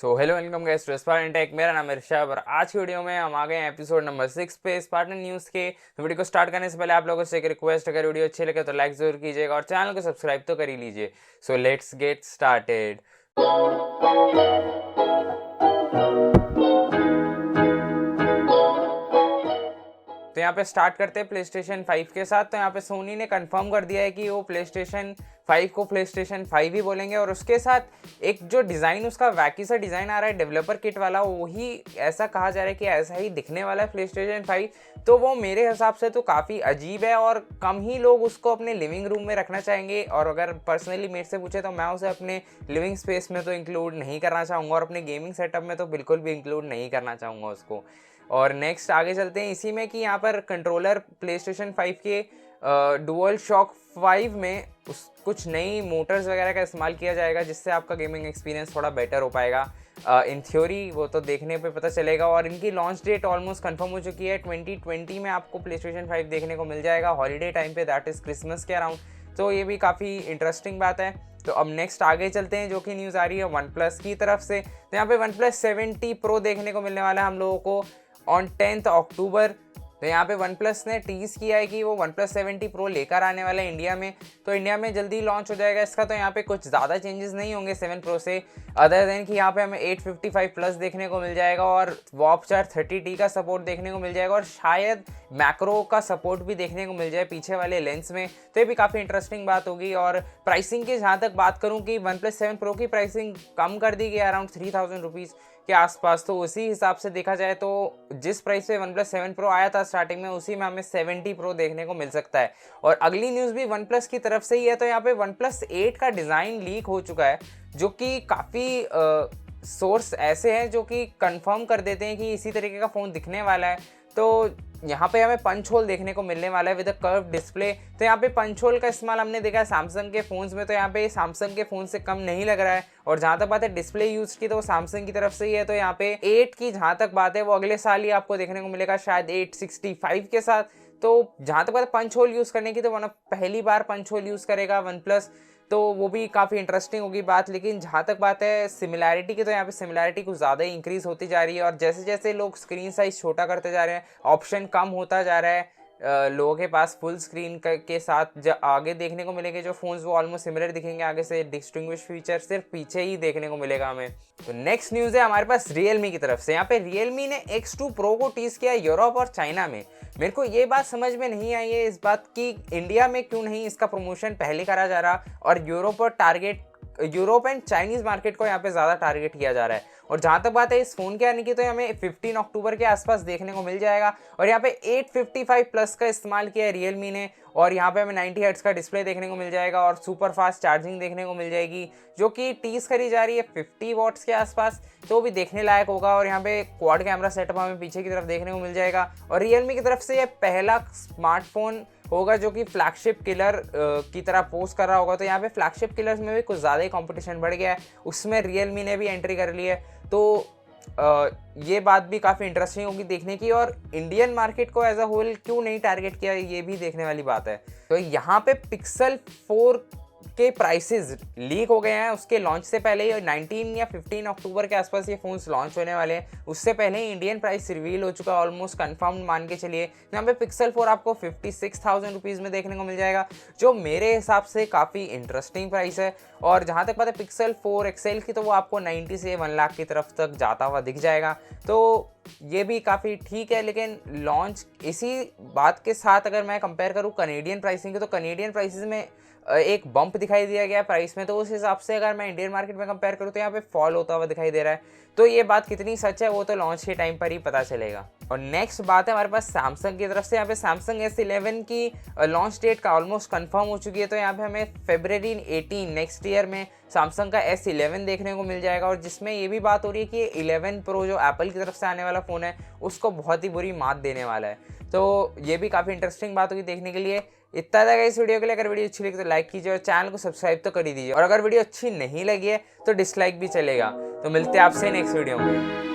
Hello welcome guys to Spartan Tech. मेरा नाम है ऋषभ और आज की वीडियो में हम आ गए हैं एपिसोड नंबर 6 पे स्पार्टन न्यूज़ के। तो वीडियो को स्टार्ट करने से पहले आप लोगों से एक रिक्वेस्ट, अगर वीडियो अच्छी लगे तो लाइक जरूर कीजिएगा और चैनल को सब्सक्राइब तो कर ही लीजिए। So let's get started. तो यहाँ पे स्टार्ट करते हैं प्लेस्टेशन 5 के साथ। तो यहाँ पे सोनी ने कंफर्म कर दिया है कि वो प्लेस्टेशन 5 को प्लेस्टेशन 5 ही बोलेंगे और उसके साथ एक जो डिज़ाइन, उसका वैकी सा डिज़ाइन आ रहा है डेवलपर किट वाला, वही ऐसा कहा जा रहा है कि ऐसा ही दिखने वाला है प्लेस्टेशन 5। तो वो मेरे हिसाब से तो काफ़ी अजीब है और कम ही लोग उसको अपने लिविंग रूम में रखना चाहेंगे। और अगर पर्सनली मेरे से पूछे तो मैं उसे अपने लिविंग स्पेस में तो इंक्लूड नहीं करना चाहूँगा और अपने गेमिंग सेटअप में तो बिल्कुल भी इंक्लूड नहीं करना चाहूँगा उसको। और नेक्स्ट आगे चलते हैं इसी में कि यहाँ पर कंट्रोलर प्लेस्टेशन 5 के डुअल शॉक 5 में कुछ नई मोटर्स वगैरह का इस्तेमाल किया जाएगा, जिससे आपका गेमिंग एक्सपीरियंस थोड़ा बेटर हो पाएगा। इन थ्योरी वो तो देखने पे पता चलेगा। और इनकी लॉन्च डेट ऑलमोस्ट कंफर्म हो चुकी है। 2020 में आपको प्लेस्टेशन 5 देखने को मिल जाएगा हॉलीडे टाइम पे, दैट इज़ क्रिसमस के अराउंड। तो ये भी काफ़ी इंटरेस्टिंग बात है। तो अब नेक्स्ट आगे चलते हैं, जो कि न्यूज़ आ रही है वन प्लस की तरफ से। तो यहाँ पे OnePlus 7T Pro देखने को मिलने वाला है हम लोगों को ऑन 10 अक्टूबर। तो यहाँ पे OnePlus ने टीज़ किया है कि वो OnePlus 7T Pro लेकर आने वाला है इंडिया में। तो इंडिया में जल्दी लॉन्च हो जाएगा इसका। तो यहाँ पे कुछ ज़्यादा चेंजेस नहीं होंगे 7 Pro से, अदर देन कि यहाँ पे हमें 855 प्लस देखने को मिल जाएगा और वॉपचार 30T का सपोर्ट देखने को मिल जाएगा और शायद मैक्रो का सपोर्ट भी देखने को मिल जाए पीछे वाले लेंस में। तो ये भी काफ़ी इंटरेस्टिंग बात होगी। और प्राइसिंग की जहाँ तक बात करूँ कि OnePlus 7 Pro की प्राइसिंग कम कर दी गई अराउंड 3000 रुपीज़ के आसपास। तो उसी हिसाब से देखा जाए तो जिस प्राइस पे OnePlus 7 Pro आया था स्टार्टिंग में, उसी में हमें 7T Pro देखने को मिल सकता है। और अगली न्यूज़ भी OnePlus की तरफ से ही है। तो यहाँ पे OnePlus 8 का डिज़ाइन लीक हो चुका है, जो कि काफ़ी सोर्स ऐसे हैं जो कि कंफर्म कर देते हैं कि इसी तरीके का फ़ोन दिखने वाला है। तो यहाँ पे हमें पंच होल देखने को मिलने वाला है विद अ कर्व डिस्प्ले। तो यहाँ पे पंच होल का इस्तेमाल हमने देखा है सैमसंग के फ़ोन्स में, तो यहाँ पे सैमसंग के फ़ोन से कम नहीं लग रहा है। और जहाँ तक बात है डिस्प्ले यूज़ की, तो वो सैमसंग की तरफ से ही है। तो यहाँ पे 8 की जहाँ तक बात है वो अगले साल ही आपको देखने को मिलेगा, शायद 865 के साथ। तो जहाँ तक बात है पंच होल यूज़ करने की, तो पहली बार पंच होल यूज़ करेगा OnePlus, तो वो भी काफ़ी इंटरेस्टिंग होगी बात। लेकिन जहाँ तक बात है सिमिलैरिटी की, तो यहाँ पे सिमिलैरिटी कुछ ज़्यादा ही इंक्रीज़ होती जा रही है। और जैसे जैसे लोग स्क्रीन साइज़ छोटा करते जा रहे हैं, ऑप्शन कम होता जा रहा है, लोगों के पास फुल स्क्रीन के साथ जो आगे देखने को मिलेंगे जो फ़ोन्स, वो ऑलमोस्ट सिमिलर दिखेंगे। आगे से डिस्टिंग्विश फीचर सिर्फ पीछे ही देखने को मिलेगा हमें। तो नेक्स्ट न्यूज़ है हमारे पास Realme की तरफ से। यहाँ पे Realme ने X2 Pro को टीज़ किया यूरोप और चाइना में। मेरे को ये बात समझ में नहीं आई है इस बात की इंडिया में क्यों नहीं इसका प्रमोशन पहले करा जा रहा और यूरोप एंड चाइनीज़ मार्केट को यहाँ पे ज़्यादा टारगेट किया जा रहा है। और जहाँ तक बात है इस फ़ोन के आने की, तो हमें 15 अक्टूबर के आसपास देखने को मिल जाएगा। और यहाँ पे 855 प्लस का इस्तेमाल किया है Realme ने। और यहाँ पे हमें 90 हर्ट्ज़ का डिस्प्ले देखने को मिल जाएगा और सुपर फास्ट चार्जिंग देखने को मिल जाएगी, जो कि टीज़ करी जा रही है 50 वॉट्स के आसपास। तो भी देखने लायक होगा। और यहाँ पे क्वाड कैमरा सेटअप हमें पीछे की तरफ देखने को मिल जाएगा। और Realme की तरफ से यह पहला स्मार्टफोन होगा जो कि फ्लैगशिप किलर की तरह पोस्ट कर रहा होगा। तो यहाँ पे फ्लैगशिप किलर्स में भी कुछ ज़्यादा ही कंपटीशन बढ़ गया है, उसमें Realme ने भी एंट्री कर ली है। तो ये बात भी काफ़ी इंटरेस्टिंग होगी देखने की। और इंडियन मार्केट को एज अ होल क्यों नहीं टारगेट किया, ये भी देखने वाली बात है। तो यहाँ पे Pixel 4 के प्राइसेस लीक हो गए हैं उसके लॉन्च से पहले ही। 19 या 15 अक्टूबर के आसपास ये फ़ोन्स लॉन्च होने वाले हैं, उससे पहले ही इंडियन प्राइस रिवील हो चुका है, ऑलमोस्ट कंफर्म मान के चलिए। यहाँ पे Pixel 4 आपको 56,000 रुपीज़ में देखने को मिल जाएगा, जो मेरे हिसाब से काफ़ी इंटरेस्टिंग प्राइस है। और जहाँ तक बात है Pixel 4 XL की, तो वो आपको 90 से 1 लाख की तरफ तक जाता हुआ दिख जाएगा। तो ये भी काफ़ी ठीक है। लेकिन लॉन्च इसी बात के साथ अगर मैं कंपेयर करूँ कनेडियन प्राइसिंग की, तो कनेडियन प्राइसेस में एक बम्प दिखाई दिया गया प्राइस में। तो उस हिसाब से अगर मैं इंडियन मार्केट में कंपेयर करूँ तो यहाँ पे फॉल होता हुआ दिखाई दे रहा है। तो ये बात कितनी सच है वो तो लॉन्च के टाइम पर ही पता चलेगा। और नेक्स्ट बात है हमारे पास सैमसंग की तरफ से। यहाँ पे सैमसंग S11 की लॉन्च डेट का ऑलमोस्ट कंफर्म हो चुकी है। तो यहाँ पे हमें February 18 नेक्स्ट ईयर में सैमसंग का S11 देखने को मिल जाएगा। और जिसमें ये भी बात हो रही है कि 11 Pro जो एप्पल की तरफ से आने वाला फ़ोन है, उसको बहुत ही बुरी मात देने वाला है। तो ये भी काफ़ी इंटरेस्टिंग बात होगी देखने के लिए। इतना था इस वीडियो के लिए। अगर वीडियो अच्छी लगी तो लाइक कीजिए और चैनल को सब्सक्राइब तो कर ही दीजिए। और अगर वीडियो अच्छी नहीं लगी है तो डिसलाइक भी चलेगा। तो मिलते हैं आपसे नेक्स्ट वीडियो में।